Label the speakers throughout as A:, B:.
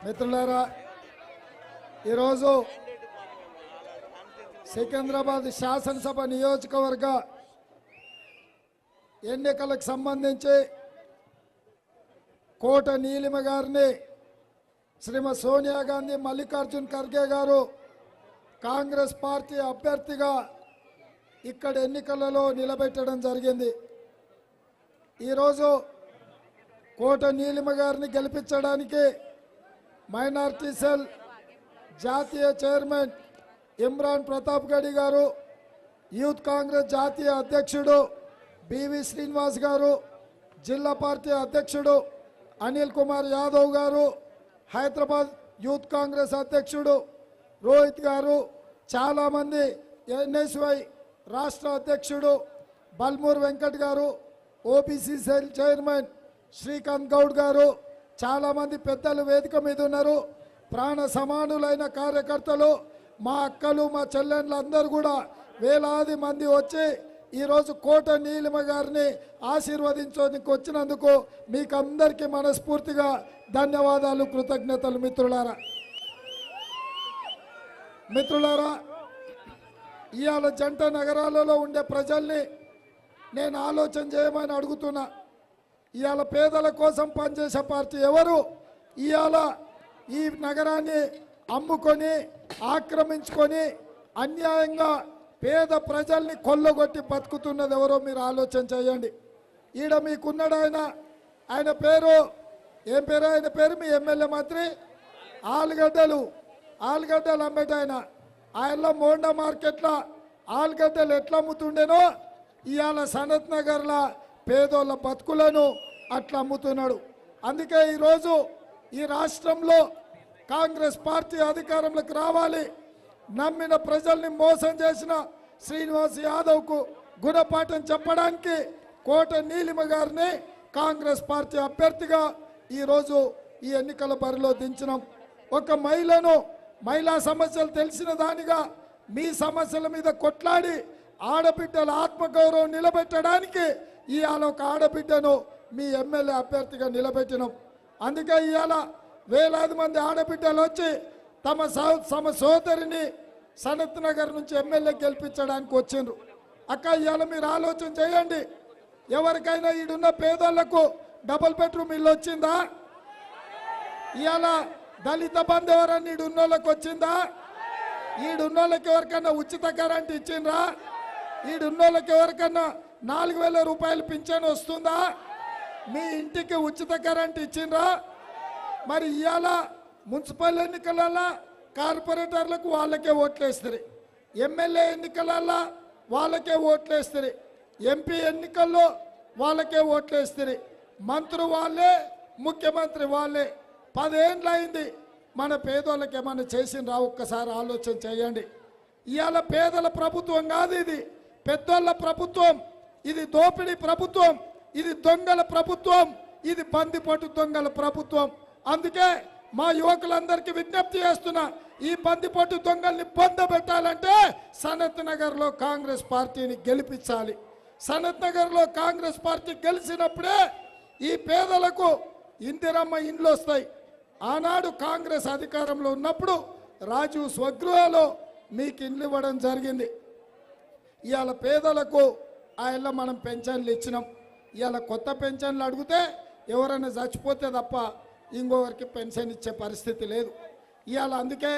A: మిత్రులారా, ఈరోజు సికింద్రాబాద్ శాసనసభ నియోజకవర్గ ఎన్నికలకు సంబంధించి కోట నీలిమ గారిని శ్రీమతి సోనియా గాంధీ మల్లికార్జున్ ఖర్గే గారు కాంగ్రెస్ పార్టీ అభ్యర్థిగా ఇక్కడ ఎన్నికలలో నిలబెట్టడం జరిగింది. ఈరోజు కోట నీలిమ గారిని గెలిపించడానికి మైనారిటీ సెల్ జాతీయ చైర్మన్ ఇమ్రాన్ ప్రతాప్ గడి గారు, యూత్ కాంగ్రెస్ జాతీయ అధ్యక్షుడు బివి శ్రీనివాస్ గారు, జిల్లా పార్టీ అధ్యక్షుడు అనిల్ కుమార్ యాదవ్ గారు, హైదరాబాద్ యూత్ కాంగ్రెస్ అధ్యక్షుడు రోహిత్ గారు, చాలామంది ఎన్ఎస్వై రాష్ట్ర అధ్యక్షుడు బల్మూర్ వెంకట్ గారు, OBC cell chairman Srikanth Goud గారు, చాలామంది పెద్దలు వేదిక మీద ఉన్నారు. ప్రాణ సమానులైన కార్యకర్తలు, మా అక్కలు, మా చెల్లెళ్ళు అందరూ కూడా వేలాది మంది వచ్చి ఈరోజు కోట నీలిమ గారిని ఆశీర్వదించడానికి వచ్చినందుకు మీకు అందరికీ మనస్ఫూర్తిగా ధన్యవాదాలు, కృతజ్ఞతలు. మిత్రులారా, ఇవాళ జంట నగరాలలో ఉండే ప్రజల్ని నేను ఆలోచన చేయమని అడుగుతున్నా. ఇవాళ పేదల కోసం పనిచేసే పార్టీ ఎవరు? ఇవాళ ఈ నగరాన్ని అమ్ముకొని ఆక్రమించుకొని అన్యాయంగా పేద ప్రజల్ని కొల్లగొట్టి బతుకుతున్నది ఎవరో మీరు ఆలోచన చేయండి. ఈడ మీకున్నాడు ఆయన పేరు ఏం పేరు? ఆయన పేరు మీ ఎమ్మెల్యే మంత్రి ఆలుగడ్డలు అమ్మేట ఆయనలో మోండా మార్కెట్లో ఆలుగడ్డలు ఎట్లా అమ్ముతుండేనో ఇవాళ సనత్ నగర్లో పేదోళ్ళ బతుకులను అట్లా అమ్ముతున్నాడు. అందుకే ఈరోజు ఈ రాష్ట్రంలో కాంగ్రెస్ పార్టీ అధికారంలోకి రావాలి. నమ్మిన ప్రజల్ని మోసం చేసిన శ్రీనివాస్ యాదవ్కు గుణపాఠం చెప్పడానికి కోట నీలిమ గారిని కాంగ్రెస్ పార్టీ అభ్యర్థిగా ఈరోజు ఈ ఎన్నికల బరిలో దించినాం. ఒక మహిళా సమస్యలు తెలిసిన దానిగా మీ సమస్యల మీద కొట్లాడి ఆడబిడ్డల ఆత్మగౌరవం నిలబెట్టడానికి ఇవాళ ఒక ఆడబిడ్డను మీ ఎమ్మెల్యే అభ్యర్థిగా నిలబెట్టినాం. అందుకే ఇవాళ వేలాది మంది ఆడబిడ్డలు వచ్చి తమ సోదరిని సనత్ నగర్ నుంచి ఎమ్మెల్యే గెలిపించడానికి వచ్చిండ్రు. అక్క, ఇవాళ మీరు ఆలోచన చేయండి, ఎవరికైనా ఈడున్న పేదోళ్లకు డబుల్ బెడ్రూమ్ ఇల్లు వచ్చిందా? ఇవాళ దళిత బంధు ఎవరన్నా ఈడున్నోళ్ళకి వచ్చిందా? ఈడున్నోళ్ళకి ఎవరికన్నా ఉచిత కరెంట్ ఇచ్చిండ్రా? ఈడున్నోళ్ళకి ఎవరికన్నా 4,000 రూపాయలు పింఛన్ వస్తుందా? మీ ఇంటికి ఉచిత కరెంట్ ఇచ్చిండ్రా? మరి ఇవాళ మున్సిపల్ ఎన్నికలలో కార్పొరేటర్లకు వాళ్ళకే ఓట్లేస్తారు, ఎమ్మెల్యే ఎన్నికలలో వాళ్ళకే ఓట్లేస్తారు, ఎంపీ ఎన్నికల్లో వాళ్ళకే ఓట్లేస్తారు, మంత్రి వాళ్ళే, ముఖ్యమంత్రి వాళ్ళే. 10 ఏళ్ళు అయింది. మన పేదోళ్ళకి ఏమైనా చేసిండ్రా? ఒక్కసారి ఆలోచన చేయండి. ఇవాళ పేదల ప్రభుత్వం కాదు ఇది, పెద్దోళ్ళ ప్రభుత్వం. ఇది దోపిడీ ప్రభుత్వం, ఇది దొంగల ప్రభుత్వం, ఇది బందిపోటు దొంగల ప్రభుత్వం. అందుకే మా యువకులందరికీ విజ్ఞప్తి చేస్తున్నా, ఈ బందిపోటు దొంగల్ని పొందబెట్టాలంటే సనత్ నగర్లో కాంగ్రెస్ పార్టీని గెలిపించాలి. సనత్ నగర్లో కాంగ్రెస్ పార్టీ గెలిచినప్పుడే ఈ పేదలకు ఇందిరమ్మ ఇండ్లు వస్తాయి. ఆనాడు కాంగ్రెస్ అధికారంలో ఉన్నప్పుడు రాజీవ్ స్వగృహలో మీకు ఇండ్లు ఇవ్వడం జరిగింది. ఇవాళ పేదలకు ఆయనలో మనం పెన్షన్లు ఇచ్చినాం. ఇవాళ కొత్త పెన్షన్లు అడిగితే ఎవరైనా చచ్చిపోతే తప్ప ఇంకొకరికి పెన్షన్ ఇచ్చే పరిస్థితి లేదు. ఇవాళ అందుకే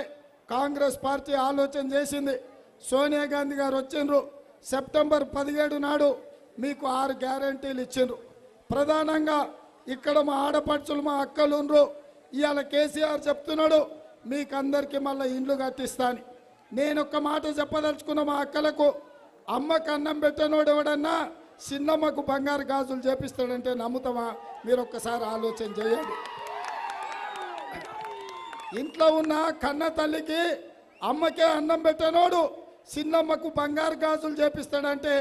A: కాంగ్రెస్ పార్టీ ఆలోచన చేసింది. సోనియా గాంధీ గారు వచ్చిండ్రు, సెప్టెంబర్ 17 నాడు మీకు 6 గ్యారంటీలు ఇచ్చిండ్రు. ప్రధానంగా ఇక్కడ మా ఆడపడుచులు, మా అక్కలు ఉండ్రు. ఇవాళ కేసీఆర్ చెప్తున్నాడు మీకు అందరికీ మళ్ళీ ఇండ్లు కట్టిస్తాను. నేను ఒక్క మాట చెప్పదలుచుకున్న మా అక్కలకు, అమ్మకు అన్నం పెట్టనోడు ఎవడన్నా చిన్నమ్మకు బంగారు గాజులు చేపిస్తాడంటే నమ్ముతామా? మీరు ఒక్కసారి ఆలోచన చేయండి. ఇంట్లో ఉన్న కన్న తల్లికి, అమ్మకే అన్నం పెట్టనోడు చిన్నమ్మకు బంగారు గాజులు చేపిస్తాడంటే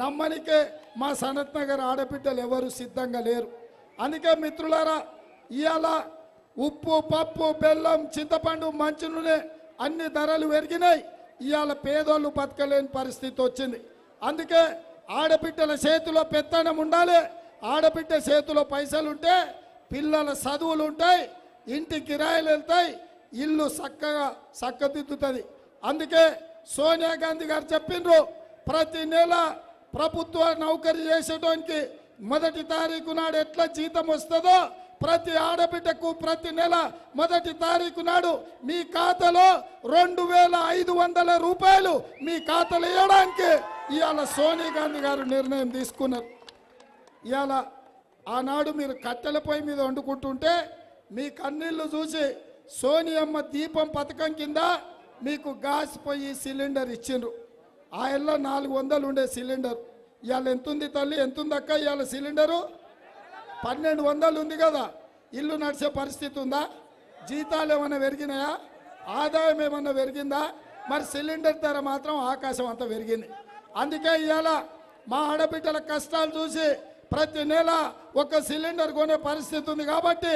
A: నమ్మనికే మా సనత్ నగర్ ఆడబిడ్డలు ఎవరు సిద్ధంగా లేరు. అందుకే మిత్రులారా, ఇవాళ ఉప్పు, పప్పు, బెల్లం, చింతపండు, మంచినూనె అన్ని ధరలు పెరిగినాయి. ఇవాళ పేదోళ్ళు బతకలేని పరిస్థితి వచ్చింది. అందుకే ఆడబిడ్డల చేతిలో పెత్తనం ఉండాలి. ఆడబిడ్డ చేతిలో పైసలు ఉంటే పిల్లల చదువులు ఉంటాయి, ఇంటి కిరాయిలు వెళ్తాయి, ఇల్లు చక్కగా చక్కదిద్దుతుంది. అందుకే సోనియా గాంధీ గారు చెప్పిండ్రు, ప్రతి నెల ప్రభుత్వ నౌకరీ చేసేటోనికి మొదటి తారీఖు నాడు ఎట్లా జీతం వస్తుందో ప్రతి ఆడబిడ్డకు ప్రతి నెల మొదటి తారీఖు నాడు మీ ఖాతాలో 2500 రూపాయలు మీ ఖాతాలో వేయడానికి ఇవాళ సోనియా గాంధీ గారు నిర్ణయం తీసుకున్నారు. ఇవాళ ఆనాడు మీరు కట్టెల పొయ్యి మీద వండుకుంటుంటే మీ కన్నీళ్లు చూసి సోనియమ్మ దీపం పథకం కింద మీకు గ్యాస్ పొయ్యి సిలిండర్ ఇచ్చిండ్రు. ఆ ఎల్ల 400 ఉండే సిలిండర్ ఇవాళ ఎంతుంది తల్లి, ఎంతుంది అక్క? ఇవాళ సిలిండరు 1200 ఉంది కదా. ఇల్లు నడిచే పరిస్థితి ఉందా? జీతాలు ఏమైనా పెరిగినాయా? ఆదాయం ఏమన్నా పెరిగిందా? మరి సిలిండర్ ధర మాత్రం ఆకాశం అంతా పెరిగింది. అందుకే ఇవాళ మా ఆడబిడ్డల కష్టాలు చూసి ప్రతి నెల ఒక సిలిండర్ కొనే పరిస్థితి ఉంది. కాబట్టి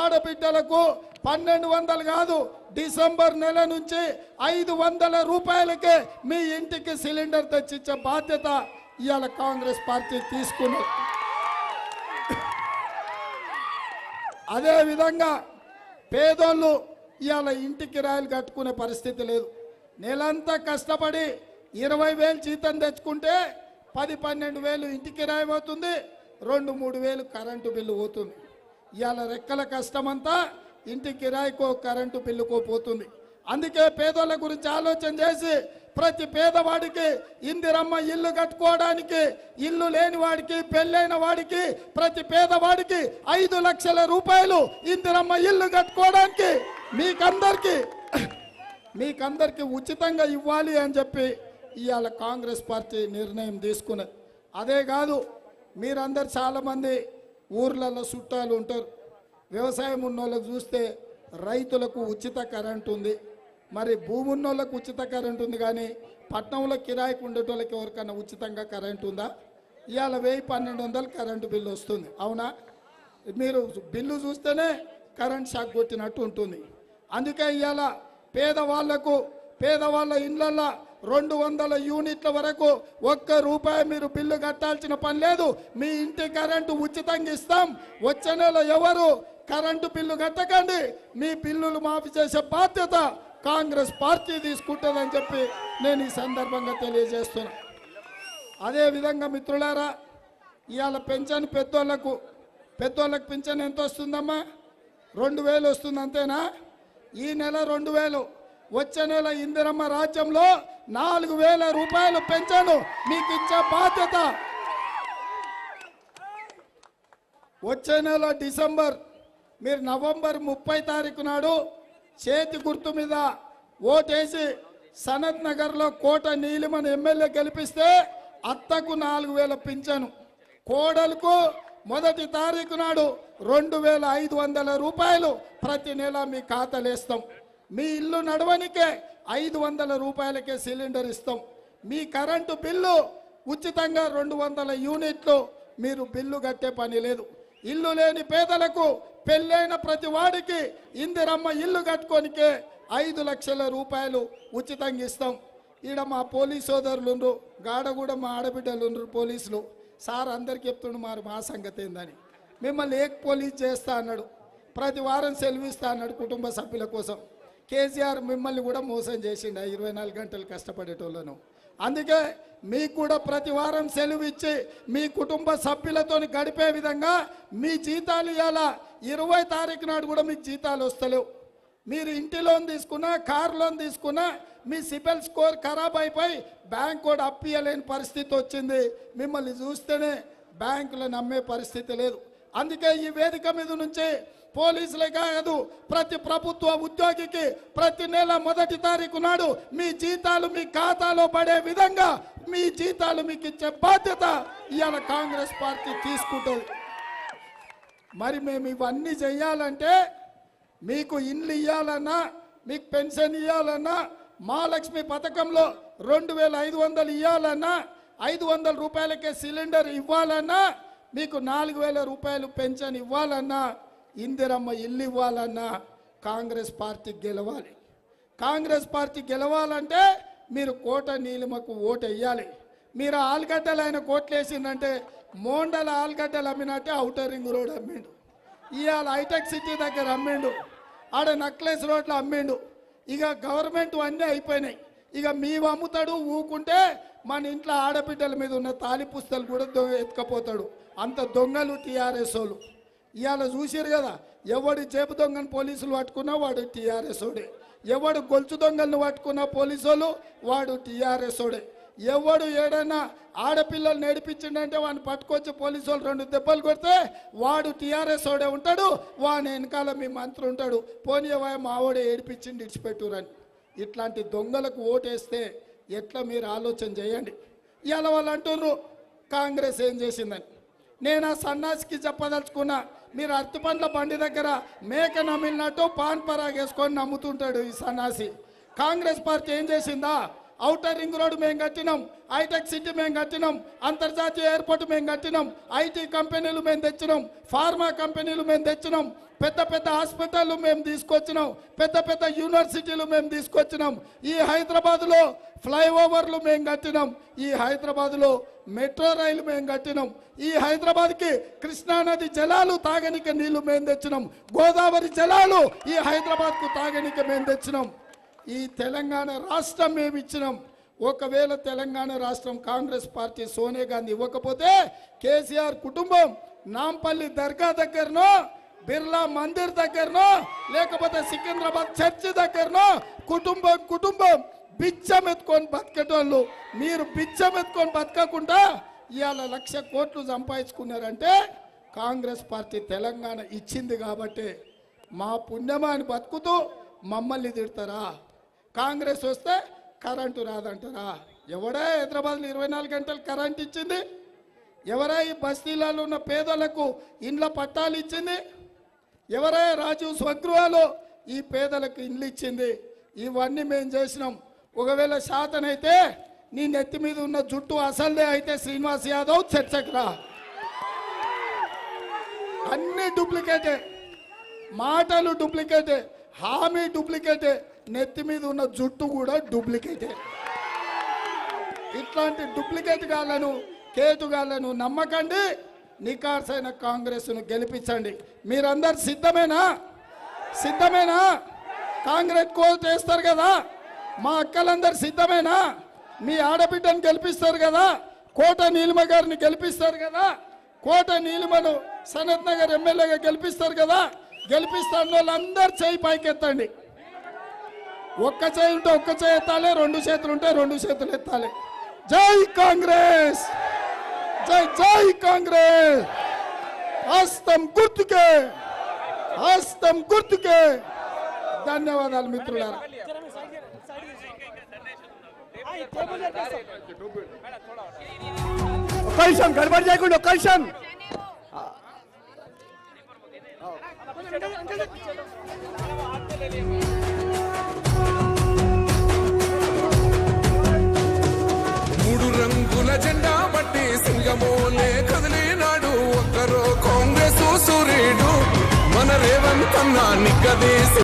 A: ఆడబిడ్డలకు 1200 కాదు, డిసెంబర్ నెల నుంచి 500 రూపాయలకే మీ ఇంటికి సిలిండర్ తెచ్చిచ్చే బాధ్యత ఇవాళ కాంగ్రెస్ పార్టీ తీసుకున్నది. అదేవిధంగా పేదోళ్ళు ఇవాళ ఇంటి కిరాయిలు కట్టుకునే పరిస్థితి లేదు. నెలంతా కష్టపడి 20,000 జీతం తెచ్చుకుంటే 10-12,000 ఇంటి కిరాయి పోతుంది, 2-3 కరెంటు బిల్లు పోతుంది. ఇవాళ రెక్కల కష్టమంతా ఇంటి కిరాయికో కరెంటు బిల్లుకో పోతుంది. అందుకే పేదోళ్ళ గురించి ఆలోచన చేసి ప్రతి పేదవాడికి ఇందిరమ్మ ఇల్లు కట్టుకోవడానికి, ఇల్లు లేని వాడికి, పెళ్ళైన వాడికి, ప్రతి పేదవాడికి 5 లక్షల రూపాయలు ఇందిరమ్మ ఇల్లు కట్టుకోవడానికి మీకందరికీ ఉచితంగా ఇవ్వాలి అని చెప్పి ఇవాళ కాంగ్రెస్ పార్టీ నిర్ణయం తీసుకున్నది. అదే కాదు, మీరందరు చాలామంది ఊర్లలో చుట్టాలు ఉంటారు. వ్యవసాయం ఉన్నోళ్ళకు చూస్తే రైతులకు ఉచిత కరెంటు ఉంది, మరి భూమి ఉన్నోళ్ళకు ఉచిత కరెంటు ఉంది, కానీ పట్టణంలో కిరాయికి ఉండేటోళ్ళకి ఎవరికైనా ఉచితంగా కరెంటు ఉందా? ఇవాళ 1000-1200 కరెంటు బిల్లు వస్తుంది. అవునా? మీరు బిల్లు చూస్తేనే కరెంట్ షాక్ కొట్టినట్టు ఉంటుంది. అందుకే ఇవాళ పేదవాళ్ళ ఇళ్ళల్లో 200 యూనిట్ల వరకు ₹1 మీరు బిల్లు కట్టాల్సిన పని లేదు. మీ ఇంటి కరెంటు ఉచితంగా ఇస్తాం. వచ్చే నెల ఎవరు కరెంటు బిల్లు కట్టకండి, మీ బిల్లులు మాఫీ చేసే బాధ్యత కాంగ్రెస్ పార్టీ తీసుకుంటుందని చెప్పి నేను ఈ సందర్భంగా తెలియజేస్తున్నా. అదేవిధంగా మిత్రులారా, ఇవాళ పెన్షన్ పెద్దోళ్ళకు పెన్షన్ ఎంత వస్తుందమ్మా? 2000 వస్తుంది, అంతేనా? ఈ నెల 2000, వచ్చే నెల ఇందిరమ్మ రాజ్యంలో 4000 రూపాయలు పెన్షన్ మీకు ఇచ్చే బాధ్యత. వచ్చే నెల డిసెంబర్, మీరు నవంబర్ 30 తారీఖు నాడు చేతి గుర్తు మీద ఓటేసి సనత్ నగర్లో కోట నీలిమని ఎమ్మెల్యే గెలిపిస్తే అత్తకు 4000 పింఛను, కోడలకు మొదటి తారీఖు నాడు 2500 రూపాయలు ప్రతి నెల మీ ఖాతాలు వేస్తాం. మీ ఇల్లు నడవనికే 500 రూపాయలకే సిలిండర్ ఇస్తాం. మీ కరెంటు బిల్లు ఉచితంగా 200 యూనిట్లు మీరు బిల్లు కట్టే పని లేదు. ఇల్లు లేని పేదలకు, పెళ్ళైన ప్రతి వాడికి ఇందిరమ్మ ఇల్లు కట్టుకోనికే 5 లక్షల రూపాయలు ఉచితంగా ఇస్తాం. ఈడ మా పోలీస్ సోదరులు ఉండ్రు, గాడ కూడా మా ఆడబిడ్డలు ఉండ్రు పోలీసులు. సార్ అందరికి చెప్తుండు మరి మా సంగతి ఏందని. మిమ్మల్ని పోలీస్ చేస్తా అన్నాడు, ప్రతి వారం సెలవు ఇస్తా అన్నాడు కుటుంబ సభ్యుల కోసం. కేసీఆర్ మిమ్మల్ని కూడా మోసం చేసిండు 24 గంటలు కష్టపడేటోళ్ళను. అందుకే మీకు కూడా ప్రతి వారం సెలవు ఇచ్చి మీ కుటుంబ సభ్యులతో గడిపే విధంగా మీ జీతాలు ఇవ్వాలా. 20 తారీఖు నాడు కూడా మీకు జీతాలు వస్తలేవు. మీరు ఇంటి లోన్ తీసుకున్నా, కార్ లోన్ తీసుకున్నా మీ సిబిల్ స్కోర్ ఖరాబ్ అయిపోయి బ్యాంక్ కూడా అప్పియలేని పరిస్థితి వచ్చింది. మిమ్మల్ని చూస్తేనే బ్యాంకులు నమ్మే పరిస్థితి లేదు. అందుకే ఈ వేదిక మీద నుంచి పోలీసులే కాదు, ప్రతి ప్రభుత్వ ఉద్యోగికి ప్రతి నెల మొదటి తారీఖు నాడు మీ జీతాలు మీ ఖాతాలో పడే విధంగా మీ జీతాలు మీకు ఇచ్చే బాధ్యత ఇవాళ కాంగ్రెస్ పార్టీ తీసుకుంటుంది. మరి మేము ఇవన్నీ చేయాలంటే మీకు ఇండ్లు ఇవ్వాలన్నా, మీకు పెన్షన్ ఇవ్వాలన్నా, మహాలక్ష్మి పథకంలో 2500 ఇవ్వాలన్నా, 500 రూపాయలకే సిలిండర్ ఇవ్వాలన్నా, మీకు 4000 రూపాయలు పెన్షన్ ఇవ్వాలన్నా, ఇందిరమ్మ ఇల్లు ఇవ్వాలన్నా కాంగ్రెస్ పార్టీ గెలవాలి. కాంగ్రెస్ పార్టీ గెలవాలంటే మీరు కోట నీలిమకు ఓటు వేయాలి. మీరు ఆలుగడ్డలు ఆయన కోట్లు వేసిందంటే మోండల ఆలుగడ్డలు అమ్మినట్టే ఔటర్ రింగ్ రోడ్ అమ్మిండు, ఇవాళ హైటెక్ సిటీ దగ్గర అమ్మిండు. ఆడ నక్లెస్ రోడ్లు అమ్మిండు. ఇక గవర్నమెంట్ అన్నీ అయిపోయినాయి. ఇక మేము అమ్ముతాడు ఊకుంటే మన ఇంట్లో ఆడబిడ్డల మీద ఉన్న తాలి పుస్తలు కూడా ఎత్తుకపోతాడు. అంత దొంగలు టీఆర్ఎస్ వాళ్ళు. ఇవాళ చూసారు కదా, ఎవడు జేబు దొంగను పోలీసులు పట్టుకున్నా వాడు టీఆర్ఎస్ వాడే, ఎవడు గొలుసు దొంగలను పట్టుకున్న పోలీసు వాళ్ళు వాడు టీఆర్ఎస్ వాడే, ఎవడు ఏడైనా ఆడపిల్లలు నేర్పించిండంటే వాడిని పట్టుకొచ్చి పోలీసు వాళ్ళు 2 దెబ్బలు కొడితే వాడు టీఆర్ఎస్ వాడే ఉంటాడు. వాని వెనకాల మీ మంత్రి ఉంటాడు, పోనీయవాయ మావాడే ఏడిపించింది ఇడిచిపెట్టురని. ఇట్లాంటి దొంగలకు ఓటేస్తే ఎట్లా మీరు ఆలోచన చేయండి. ఇవాళ వాళ్ళు అంటున్నారు కాంగ్రెస్ ఏం చేసిందని. నేను ఆ సన్నాసికి చెప్పదలుచుకున్నా, మీరు అరటిపండ్ల బండి దగ్గర మేక నమ్మినట్టు పాన్ పరాగ్ వేసుకొని నమ్ముతుంటాడు ఈ సన్నాసి. కాంగ్రెస్ పార్టీ ఏం చేసిందా? ఔటర్ రింగ్ రోడ్ మేము కట్టినాం, హైటెక్ సిటీ మేము కట్టినాం, అంతర్జాతీయ ఎయిర్పోర్ట్ మేము కట్టినాం, ఐటీ కంపెనీలు మేము తెచ్చినాం, ఫార్మా కంపెనీలు మేము తెచ్చినాం, పెద్ద పెద్ద హాస్పిటళ్ళు మేము తీసుకొచ్చినాం, పెద్ద పెద్ద యూనివర్సిటీలు మేము తీసుకొచ్చినాం, ఈ హైదరాబాద్లో ఫ్లైఓవర్లు మేము కట్టినాం, ఈ హైదరాబాద్లో మెట్రో రైలు మేము కట్టినాం, ఈ హైదరాబాద్కి కృష్ణానది జలాలు తాగనిక నీళ్లు మేము తెచ్చినాం, గోదావరి జలాలు ఈ హైదరాబాద్కు తాగనిక మేము తెచ్చినాం. ఈ తెలంగాణ రాష్ట్రం మేము ఇచ్చినాం. ఒకవేళ తెలంగాణ రాష్ట్రం కాంగ్రెస్ పార్టీ సోనియా గాంధీ ఇవ్వకపోతే కేసీఆర్ కుటుంబం నాంపల్లి దర్గా దగ్గరనో, బిర్లా మందిర్ దగ్గరనో, లేకపోతే సికింద్రాబాద్ చర్చి దగ్గరనో కుటుంబం బిచ్చం ఎత్తుకొని బతికేటోళ్ళు. మీరు బిచ్చం ఎత్తుకొని బతకకుండా ఇవాళ 1,00,000 కోట్లు సంపాదించుకున్నారంటే కాంగ్రెస్ పార్టీ తెలంగాణ ఇచ్చింది కాబట్టి మా పుణ్యమాని బతుకుతూ మమ్మల్ని తిడతారా? కాంగ్రెస్ వస్తే కరెంటు రాదంటారా? ఎవడా హైదరాబాద్లో 24 గంటలు కరెంట్ ఇచ్చింది? ఎవరా ఈ బస్తీలలో ఉన్న పేదలకు ఇండ్ల పట్టాలు ఇచ్చింది? ఎవరా రాజీవ్ స్వగృహాలు ఈ పేదలకు ఇండ్లు ఇచ్చింది? ఇవన్నీ మేము చేసినాం. ఒకవేళ శాతనైతే నీ నెత్తి మీద ఉన్న జుట్టు అసలే అయితే శ్రీనివాస్ యాదవ్ చర్చకు రా. అన్ని డూప్లికేటే, మాటలు డూప్లికేటే, హామీ డూప్లికేటే, నెత్తి మీద ఉన్న జుట్టు కూడా డూప్లికేటే. ఇట్లాంటి డూప్లికేట్ గాళ్లను, కేటుగాళ్లను నమ్మకండి. నికార్సైన కాంగ్రెస్ను గెలిపించండి. మీరందరు సిద్ధమేనా? కాంగ్రెస్ కోట్ వేస్తారు కదా? మా అక్కలందరూ సిద్ధమేనా? మీ ఆడబిడ్డను గెలిపిస్తారు కదా? కోట నీలిమ గారిని గెలిపిస్తారు కదా? కోట నీలిమను సనత్ నగర్ ఎమ్మెల్యేగా గెలిపిస్తారు కదా? గెలిపిస్తాను వాళ్ళందరూ చేయి పైకెత్తండి. ఒక్క చేయి ఉంటే ఒక్క చేయి ఎత్తాలి, 2 చేతులు ఉంటే 2 చేతులు ఎత్తాలి. జై కాంగ్రెస్, జై కాంగ్రెస్. హస్తం గుర్తుకే. ధన్యవాదాలు మిత్రులారా.
B: గడబడి చేయకుండా ఒక్క నిమిషం.
C: మూడు రంగుల జెండా బట్టి సింగమోలే కదిలినాడు ఒక్కరో కాంగ్రెస్ సూర్యుడు మన రేవంత్ అన్న నిగ్గదీసి